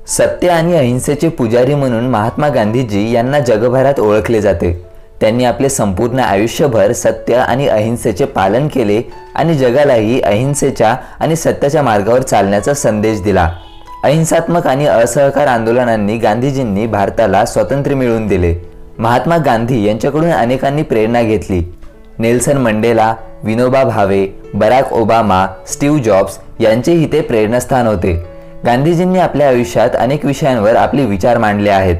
सत्य आणि अहिंसेचे पुजारी म्हणून महात्मा गांधीजी यांना जगभरात ओळखले जाते। त्यांनी आपले संपूर्ण आयुष्यभर सत्य आणि अहिंसेचे पालन केले आणि जगालाही अहिंसेच्या आणि सत्याच्या मार्गावर चालण्याचा संदेश दिला। अहिंसात्मक आणि असहकार आंदोलनांनी गांधीजींनी भारताला स्वातंत्र्य मिळवून दिले। महात्मा गांधी यांच्याकडून अनेकांनी प्रेरणा घेतली। Nelson Mandela, Vinoba Bhave, Barack Obama, Steve Jobs यांचेही ते प्रेरणास्थान होते। गांधीजींनी आपल्या आयुष्यात अनेक विषयांवर आपले विचार मांडले आहेत।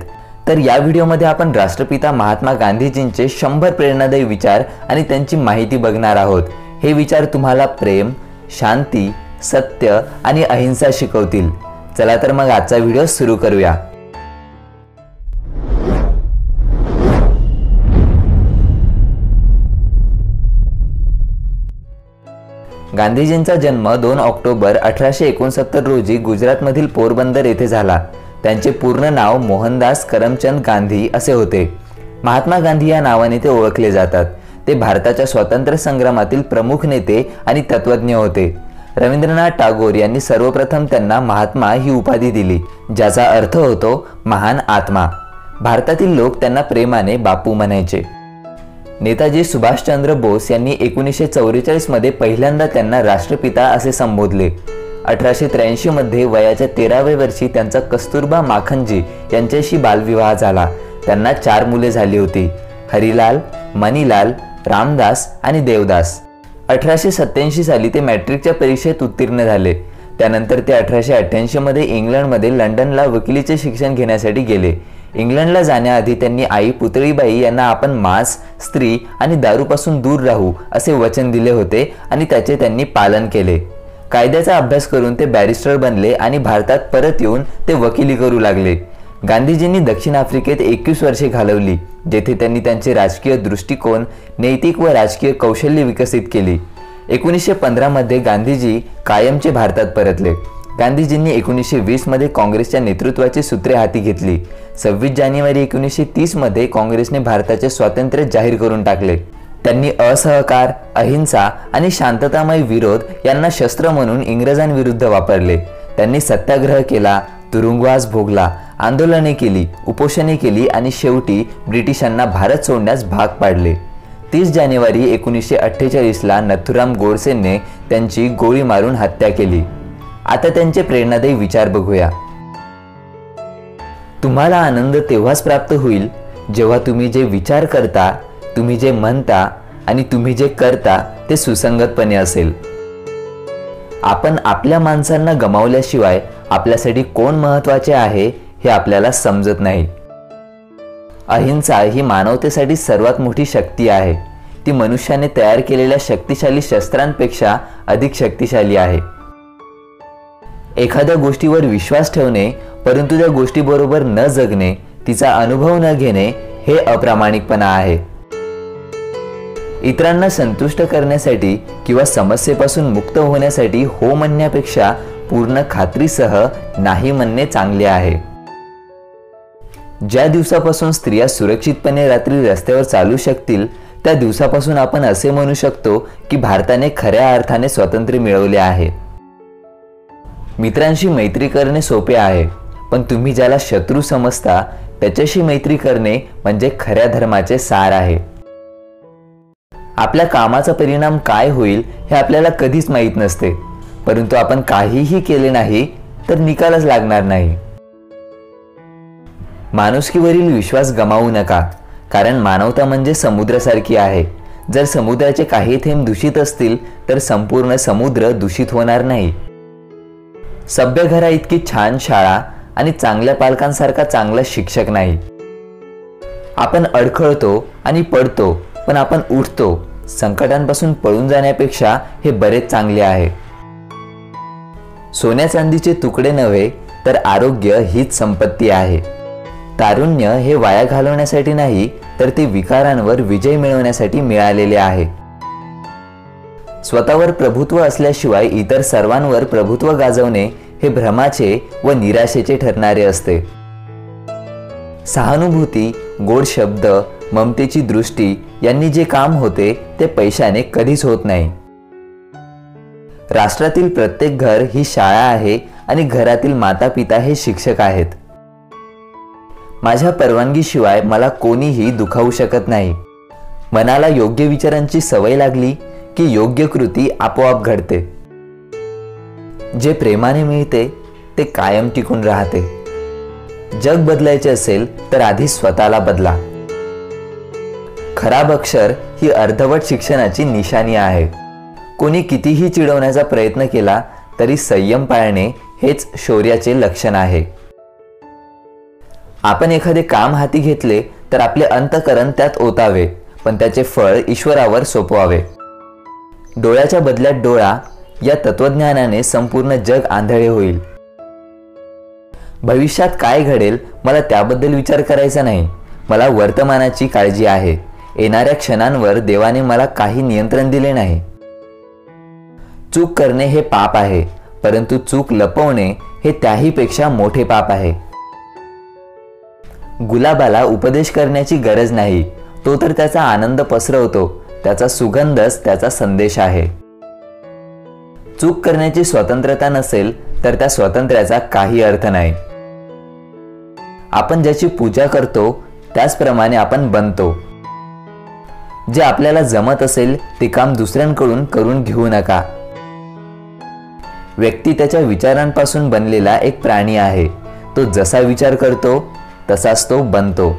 तर या व्हिडिओमध्ये आपण राष्ट्रपिता महात्मा गांधीजींचे 100 प्रेरणादायी विचार आणि त्यांची माहिती बघणार आहोत। हे विचार तुम्हाला प्रेम, शांती, सत्य आणि अहिंसा शिकवतील। चला तर मग आजचा व्हिडिओ सुरू करूया। गांधीजींचा जन्म 2 ऑक्टोबर 1869 रोजी गुजरातमधील पोरबंदर येथे झाला। त्यांचे पूर्ण नाव मोहनदास करमचंद गांधी असे होते। महात्मा गांधी या नावाने ते ओळखले जातात। ते भारताच्या स्वातंत्र्य संग्रामातील प्रमुख नेते आणि तत्त्वज्ञ होते। रवींद्रनाथ टागोर यांनी सर्वप्रथम त्यांना महात्मा ही उपाधी दिली, ज्याचा अर्थ होतो महान आत्मा। भारतातील लोक त्यांना प्रेमाने बापू म्हणायचे। नेताजी सुभाषचंद्र बोस यांनी 1944 मध्ये पहिल्यांदा त्यांना राष्ट्रपिता असे संबोधले। 1883 मध्ये वयाच्या 13व्या वर्षी त्यांचा कस्तुरबा माखनजी यांच्याशी बालविवाह झाला। त्यांना 4 मुले झाली होती, हरिलाल, मणिलाल, रामदास आणि देवदास। 1887 साली ते मॅट्रिकच्या परीक्षेत उत्तीर्ण झाले। त्यानंतर ते 1888 मध्ये इंग्लंडमध्ये लंडनला वकिलीचे शिक्षण घेण्यासाठी गेले। इंग्लंडला जाण्याआधी त्यांनी आई पुतळीबाई यांना आपण मांस, स्त्री आणि दारूपासून दूर राहू असे वचन दिले होते आणि त्याचे त्यांनी पालन केले। कायद्याचा अभ्यास करून ते बॅरिस्टर बनले आणि भारतात परत येऊन ते वकिली करू लागले। गांधीजींनी दक्षिण आफ्रिकेत 21 वर्षे घालवली, जेथे त्यांनी त्यांचे राजकीय दृष्टिकोन, नैतिक व राजकीय कौशल्य विकसित केली। 1915 मध्ये गांधीजी कायमचे भारतात परतले। गांधीजींनी 1920 मध्ये काँग्रेसच्या नेतृत्वाची सूत्रे हाती घेतली। 26 जानेवारी 1930 मध्ये काँग्रेसने भारताचे स्वातंत्र्य जाहीर करून टाकले। त्यांनी असहकार, अहिंसा आणि शांततामय विरोध यांना शस्त्र म्हणून इंग्रजांविरुद्ध वापरले। त्यांनी सत्याग्रह केला, तुरुंगवास भोगला, आंदोलने केली, उपोषणे केली आणि शेवटी ब्रिटिशांना भारत सोडण्यास भाग पाडले। 30 जानेवारी 1948 ला नथुराम गोडसेने त्यांची गोळी मारून हत्या केली। आता त्यांचे प्रेरणादायी विचार बघूया। तुम्हाला आनंद तेव्हाच प्राप्त होईल जेव्हा तुम्ही जे विचार करता, तुम्ही जे म्हणता आणि तुम्ही जे करता ते सुसंगतपणे असेल। आपण आपल्या माणसांना गमावल्याशिवाय आपल्यासाठी कोण महत्त्वाचे आहे हे आपल्याला समजत नाही। अहिंसा ही मानवतेसाठी सर्वात मोठी शक्ती आहे। ती मनुष्याने तयार केलेल्या शक्तिशाली शस्त्रांपेक्षा अधिक शक्तिशाली आहे। एखाद्या गोष्टीवर विश्वास ठेवणे परंतु त्या गोष्टीबरोबर न जगणे, तिचा अनुभव न घेणे हे अप्रामाणिकपणा आहे। इतरांना संतुष्ट करण्यासाठी किंवा समस्येपासून मुक्त होण्यासाठी हो म्हणण्यापेक्षा पूर्ण खात्रीसह नाही म्हणणे चांगले आहे। ज्या दिवसापासून स्त्रिया सुरक्षितपणे रात्री रस्त्यावर चालू शकतील, त्या दिवसापासून आपण असे म्हणू शकतो की भारताने खऱ्या अर्थाने स्वातंत्र्य मिळवले आहे। मित्रांशी मैत्री करणे सोपे आहे, पण तुम्ही ज्याला शत्रू समजता त्याच्याशी मैत्री करणे म्हणजे खऱ्या धर्माचे सार आहे। आपल्या कामाचा परिणाम काय होईल हे आपल्याला कधीच माहीत नसते, परंतु आपण काहीही केले नाही तर निकालच लागणार नाही। माणुसकीवरील विश्वास गमावू नका, कारण मानवता म्हणजे समुद्रासारखी आहे। जर समुद्राचे काही थेंब दूषित असतील तर संपूर्ण समुद्र दूषित होणार नाही। सभ्य घरा इतकी छान शाळा आणि चांगल्या पालकांसारखा चांगला शिक्षक नाही। आपण अडखळतो आणि पडतो, पण आपण उठतो। संकटांपासून पळून जाण्यापेक्षा हे बरेच चांगले आहे। सोन्या चांदीचे तुकडे नव्हे तर आरोग्य हीच संपत्ती आहे। तारुण्य हे वाया घालवण्यासाठी नाही, तर ते विकारांवर विजय मिळवण्यासाठी मिळालेले आहे। स्वतःवर प्रभुत्व असल्याशिवाय इतर सर्वांवर प्रभुत्व गाजवणे हे भ्रमाचे व निराशेचे ठरणारे असते। सहानुभूती, गोड शब्द, ममतेची दृष्टी यांनी जे काम होते ते पैशाने कधीच होत नाही। राष्ट्रातील प्रत्येक घर ही शाळा आहे आणि घरातील माता पिता हे शिक्षक आहेत. माझ्या परवानगीशिवाय मला कोणीही दुखावू शकत नाही. मनाला योग्य विचारांची सवय लागली की योग्य कृती आपोआप घडते. जे प्रेमाने मिळते ते कायम टिकून राहते. जग बदलायचे असेल तर आधी स्वतःला बदला. खराब अक्षर ही अर्धवट शिक्षणाची निशाणी आहे. कोणी कितीही चिडवण्याचा प्रयत्न केला तरी संयम पाळणे हेच शौर्याचे लक्षण आहे. आपण एखादे काम हाती घेतले तर आपले अंतःकरण त्यात ओतावे, पण त्याचे फळ ईश्वरावर सोपवावे. डोळ्याच्या बदल्यात डोळा या तत्वज्ञानाने संपूर्ण जग आंधळे होईल. भविष्यात काय घडेल मला त्याबद्दल विचार करायचा नाही. मला वर्तमानाची काळजी आहे. येणाऱ्या क्षणांवर देवाने मला काही नियंत्रण दिले नाही. चूक करणे हे पाप आहे, परंतु चूक लपवणे हे त्याहीपेक्षा मोठे पाप आहे. गुलाबाला उपदेश करण्याची गरज नाही. तो तर त्याचा आनंद पसरवतो. त्याचा सुगंधच त्याचा संदेश आहे. चूक करण्याची स्वतंत्रता नसेल तर त्या स्वातंत्र्याचा काही अर्थ नाही. आपण ज्याची पूजा करतो त्याचप्रमाणे आपण बनतो. जे आपल्याला जमत असेल ते काम दुसऱ्यांकडून करून घेऊ नका. व्यक्ती त्याच्या विचारांपासून बनलेला एक प्राणी आहे. तो जसा विचार करतो तसाच तो बनतो.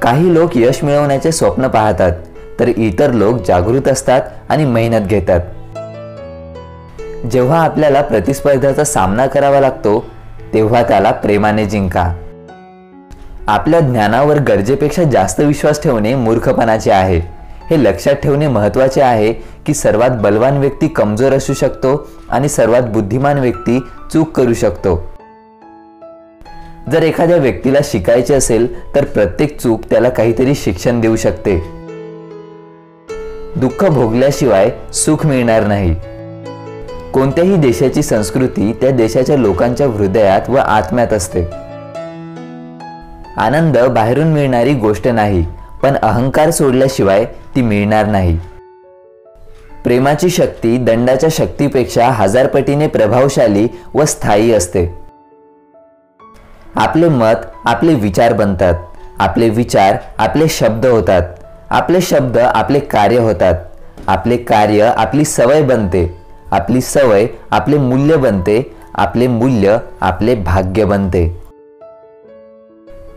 काही लोक यश मिळवण्याचे स्वप्न पाहतात, तर इतर लोक जागृत असतात आणि मेहनत घेतात. जेव्हा आपल्याला प्रतिस्पर्ध्याचा सामना करावा लागतो तेव्हा त्याला प्रेमाने जिंका. आपल्या ज्ञानावर गरजेपेक्षा जास्त विश्वास ठेवणे मूर्खपणाचे आहे. हे लक्षात ठेवणे महत्त्वाचे आहे की सर्वात बलवान व्यक्ती कमजोर असू शकतो आणि सर्वात बुद्धिमान व्यक्ती चूक करू शकतो. जर एखाद्या व्यक्तीला शिकायचे असेल तर प्रत्येक चूक त्याला काहीतरी शिक्षण देऊ शकते. दुःख भोगल्याशिवाय सुख मिळणार नाही. कोणत्याही देशाची संस्कृती त्या देशाच्या लोकांच्या हृदयात व आत्म्यात असते. आनंद बाहेरून मिळणारी गोष्ट नाही, पण अहंकार सोडल्याशिवाय ती मिळणार नाही. प्रेमाची शक्ती दंडाच्या शक्तीपेक्षा 1000 पटीने प्रभावशाली व स्थायी असते. आपले मत आपले विचार बनतात. आपले विचार आपले शब्द होतात. आपले शब्द आपले कार्य होतात. आपले कार्य आपली सवय बनते. आपली सवय आपले मूल्य बनते. आपले मूल्य आपले भाग्य बनते.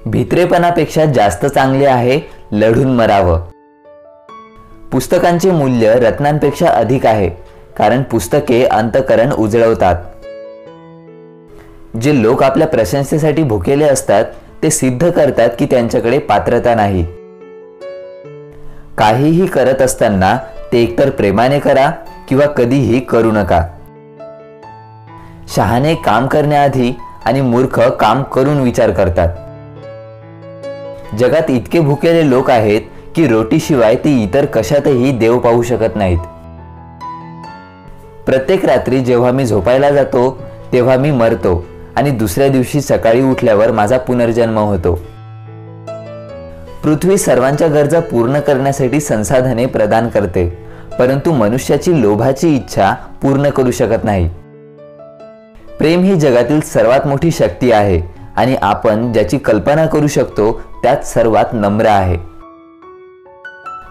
भित्रेपणापेक्षा जास्त चांगले आहे लढून मरावं. पुस्तकांचे मूल्य रत्नांपेक्षा अधिक आहे, कारण पुस्तके अंतःकरण उजळवतात. जे लोक आपल्या प्रशंसेसाठी भुकेले असतात ते सिद्ध करतात की त्यांच्याकडे पात्रता नाही. काहीही करत असताना ते एकतर प्रेमाने करा किंवा कधीही करू नका. शहाणे काम करण्याआधी आणि मूर्ख काम करून विचार करतात. जगात इतके भुकेले लोक आहेत की रोटीशिवाय ती इतर कशातही देव पाहू शकत नाहीत. प्रत्येक रात्री जेव्हा मी झोपायला जातो तेव्हा मी मरतो आणि दुसऱ्या दिवशी सकाळी उठल्यावर माझा पुनर्जन्म होतो. पृथ्वी सर्वांच्या गरजा पूर्ण करण्यासाठी संसाधने प्रदान करते, परंतु मनुष्याची लोभाची इच्छा पूर्ण करू शकत नाही. प्रेम ही जगातील सर्वात मोठी शक्ती आहे आणि आपण ज्याची कल्पना करू शकतो त्यात सर्वात नम्र आहे.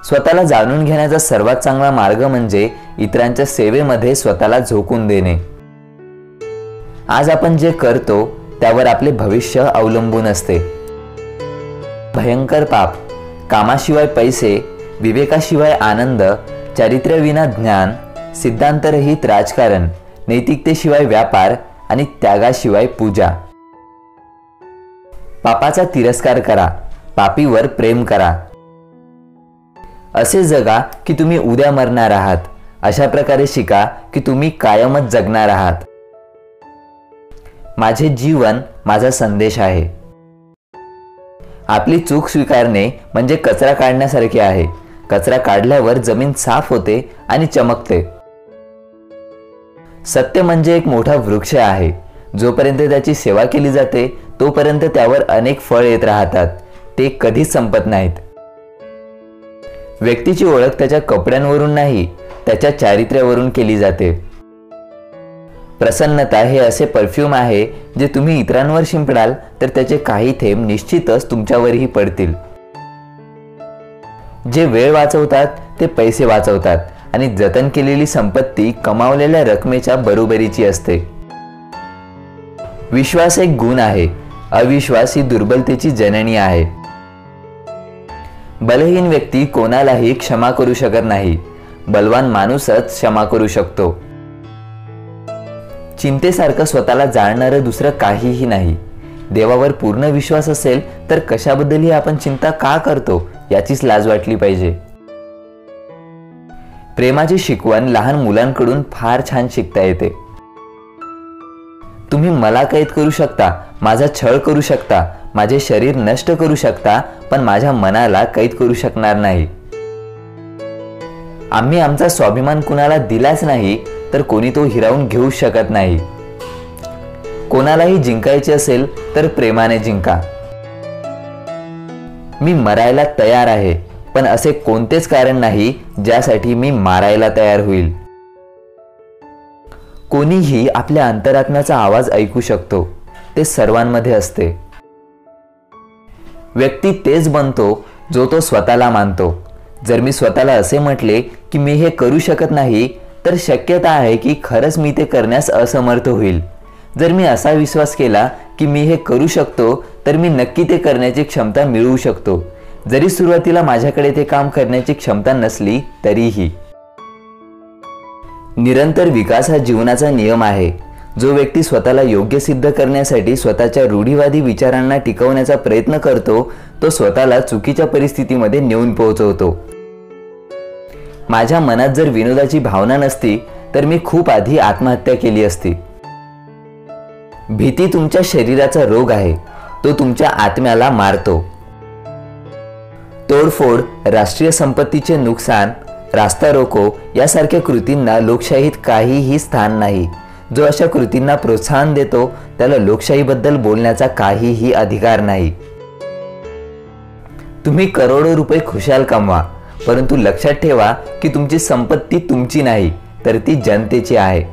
स्वतःला जाणून घेण्याचा सर्वात चांगला मार्ग म्हणजे इतरांच्या सेवेमध्ये स्वतःला झोकून देणे. आज आपण जे करतो त्यावर आपले भविष्य अवलंबून असते. भयंकर पाप, कामाशिवाय पैसे, विवेकाशिवाय आनंद, चारित्र्यविना ज्ञान, सिद्धांतरहित राजकारण, नैतिकतेशिवाय व्यापार आणि त्यागाशिवाय पूजा. पापाचा तिरस्कार करा, पापीवर प्रेम करा. असे जगा की तुम्ही उद्या मरणार आहात. अशा प्रकारे शिका की तुम्ही कायमच जगणार आहात. माझे जीवन माझा संदेश आहे. आपली चूक स्वीकारणे म्हणजे कचरा काढण्यासारखे आहे. कचरा काढल्यावर जमीन साफ होते आणि चमकते. सत्य म्हणजे एक मोठा वृक्ष आहे. जोपर्यंत त्याची सेवा केली जाते तोपर्यंत त्यावर अनेक फळ येत राहतात. ते कधीच संपत नाहीत. व्यक्तीची ओळख त्याच्या कपड्यांवरून नाही, त्याच्या चारित्र्यावरून केली जाते. प्रसन्नता हे असे परफ्यूम आहे जे तुम्ही इतरांवर शिंपडाल तर त्याचे काही थेंब निश्चितच तुमच्यावरही पडतील. जे वेळ वाचवतात ते पैसे वाचवतात आणि जतन केलेली संपत्ती कमावलेल्या रकमेच्या बरोबरीची असते. विश्वास एक गुण आहे, अविश्वास ही दुर्बलतेची जननी आहे. बलहीन व्यक्ती कोणालाही क्षमा करू शकत नाही, बलवान माणूसच क्षमा करू शकतो. चिंतेसारखं स्वतःला जाणणारं दुसरं काहीही नाही. देवावर पूर्ण विश्वास असेल तर कशाबद्दलही आपण चिंता का करतो याचीच लाज वाटली पाहिजे. प्रेमाची शिकवण लहान मुलांकडून फार छान शिकता येते. तुम्ही मला कैद करू शकता, माझा छळ करू शकता, माझे शरीर नष्ट करू शकता, पण माझ्या मनाला कैद करू शकणार नाही. आम्ही आमचा स्वाभिमान कुणाला दिलाच नाही तर कोणी तो हिरावून घेऊ शकत नाही. कोणालाही जिंकायचे असेल तर प्रेमाने जिंका. मी मरायला तयार आहे, पण असे कोणतेच कारण नाही ज्यासाठी मी मारायला तयार होईल. कोणीही आपल्या अंतरात्म्याचा आवाज ऐकू शकतो, ते सर्वांमध्ये असते. व्यक्ती तेच बनतो जो तो स्वतःला मानतो. जर मी स्वतःला असे म्हटले की मी हे करू शकत नाही तर शक्यता आहे की खरंच मी ते करण्यास असमर्थ होईल. जर मी असा विश्वास केला की मी हे करू शकतो तर मी नक्की ते करण्याची क्षमता मिळवू शकतो, जरी सुरुवातीला माझ्याकडे ते काम करण्याची क्षमता नसली तरीही. निरंतर विकास हा जीवनाचा नियम आहे. जो व्यक्ती स्वतःला योग्य सिद्ध करण्यासाठी स्वतःच्या रूढीवादी विचारांना टिकवण्याचा प्रयत्न करतो तो स्वतःला चुकीच्या परिस्थितीमध्ये नेऊन पोहोचवतो. माझ्या मनात जर विनोदाची भावना नसती तर मी खूप आधी आत्महत्या केली असती. भीती तुमच्या शरीराचा रोग आहे, तो तुमच्या आत्म्याला मारतो. तोडफोड, राष्ट्रीय संपत्तीचे नुकसान, रास्ता रोको यासारख्या कृतींना लोकशाहीत काहीही स्थान नाही. जो अशा कृतींना प्रोत्साहन देतो त्याला लोकशाहीबद्दल बोलण्याचा काहीही अधिकार नाही. तुम्ही करोडो रुपये खुशाल कमवा, परंतु लक्षात ठेवा की तुमची संपत्ती तुमची नाही तर ती जनतेची आहे.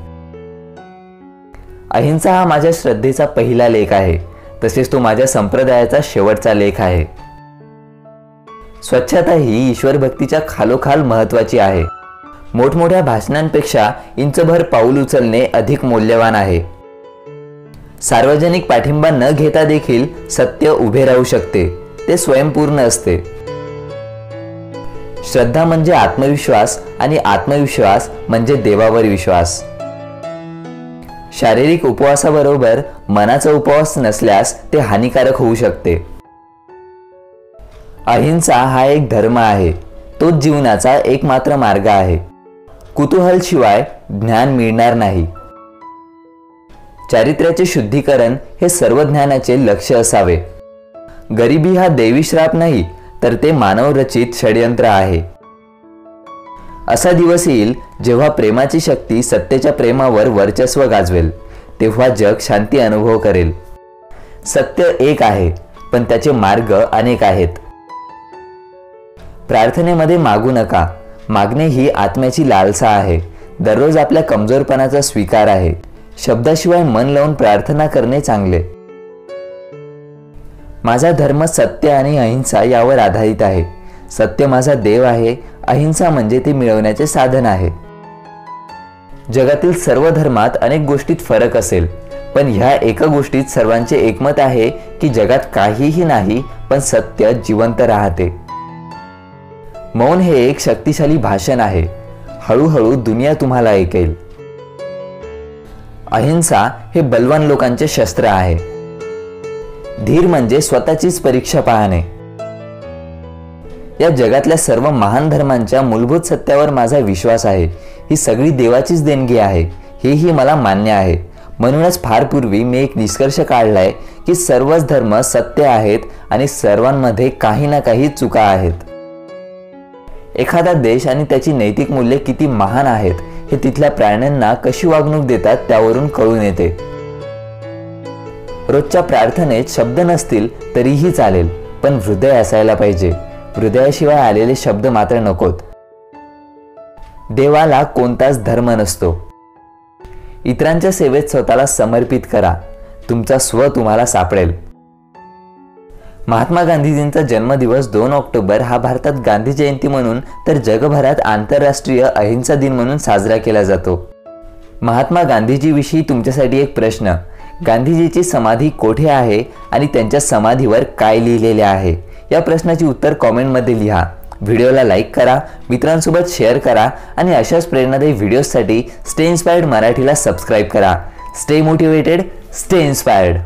अहिंसा हा माझ्या श्रद्धेचा पहिला लेख आहे, तसेच तो माझ्या संप्रदायाचा शेवटचा लेख आहे. स्वच्छता ही ईश्वर भक्तीच्या खालोखाल महत्वाची आहे. मोठमोठ्या भाषणांपेक्षा इंचभर पाऊल उचलणे अधिक मौल्यवान आहे. सार्वजनिक पाठिंबा न घेता देखील सत्य उभे राहू शकते, ते स्वयंपूर्ण असते. श्रद्धा म्हणजे आत्मविश्वास आणि आत्मविश्वास म्हणजे देवावर विश्वास. शारीरिक उपवासाबरोबर मनाचा उपवास नसल्यास ते हानिकारक होऊ शकते. अहिंसा हा एक धर्म आहे, तोच जीवनाचा एकमात्र मार्ग आहे. कुतूहल शिवाय ज्ञान मिळणार नाही. चारित्र्याचे शुद्धीकरण हे सर्व ज्ञानाचे लक्ष्य असावे. गरिबी हा देवी श्राप नाही तर ते मानवरचित षडयंत्र आहे. असा दिवस येईल जेव्हा प्रेमाची शक्ती सत्तेच्या प्रेमावर वर्चस्व गाजवेल, तेव्हा जग शांती अनुभव करेल. सत्य एक आहे, पण त्याचे मार्ग अनेक आहेत. प्रार्थनेमध्ये मागू नका. मागणे ही आत्म्याची लालसा आहे. दररोज आपल्या कमजोरपणाचा स्वीकार आहे. शब्दाशिवाय मन लावून प्रार्थना करणे चांगले. माझा धर्म सत्य आणि अहिंसा यावर आधारित आहे. सत्य माझा देव आहे, अहिंसा म्हणजे ते मिळवण्याचे साधन आहे. जगातील सर्व धर्मात अनेक गोष्टीत फरक असेल, पण ह्या एका गोष्टीत सर्वांचे एकमत आहे की जगात काहीही नाही पण सत्य जिवंत राहते. मौन हे एक शक्तिशाली भाषण आहे. हळूहळू दुनिया तुम्हाला ऐकेल. अहिंसा हे बलवान लोकांचे शस्त्र आहे. धीर म्हणजे स्वतःचीच परीक्षा पाहणे. या जगातल्या सर्व महान धर्मांच्या मूलभूत सत्यावर माझा विश्वास आहे. ही सगळी देवाचीच देणगी आहे, हेही मला मान्य आहे. म्हणूनच फार पूर्वी मी एक निष्कर्ष काढलाय की सर्वच धर्म सत्य आहेत आणि सर्वांमध्ये काही ना काही चुका आहेत. एखादा देश आणि त्याची नैतिक मूल्ये किती महान आहेत हे तिथल्या प्राण्यांना कशी वागणूक देतात त्यावरून कळून येते. रोजच्या प्रार्थनेत शब्द नसतील तरीही चालेल, पण हृदय असायला पाहिजे. हृदयाशिवाय आलेले शब्द मात्र नकोत. देवाला कोणताच धर्म नसतो. इतरांच्या सेवेत स्वतःला समर्पित करा, तुमचा स्व तुम्हाला सापडेल. महात्मा गांधीजींचा जन्मदिवस 2 ऑक्टोबर हा भारतात गांधी जयंती म्हणून तर जगभरात आंतरराष्ट्रीय अहिंसा दिन म्हणून साजरा केला जातो. महात्मा गांधीजीविषयी तुमच्यासाठी एक प्रश्न: गांधीजीची समाधी कोठे आहे आणि त्यांच्या समाधीवर काय लिहिलेले आहे? या प्रश्नाची उत्तर कॉमेंटमध्ये लिहा. व्हिडिओला लाईक करा, मित्रांसोबत शेअर करा आणि अशाच प्रेरणादायी व्हिडिओजसाठी स्टे इन्स्पायर्ड मराठीला सबस्क्राईब करा. Stay motivated, stay inspired.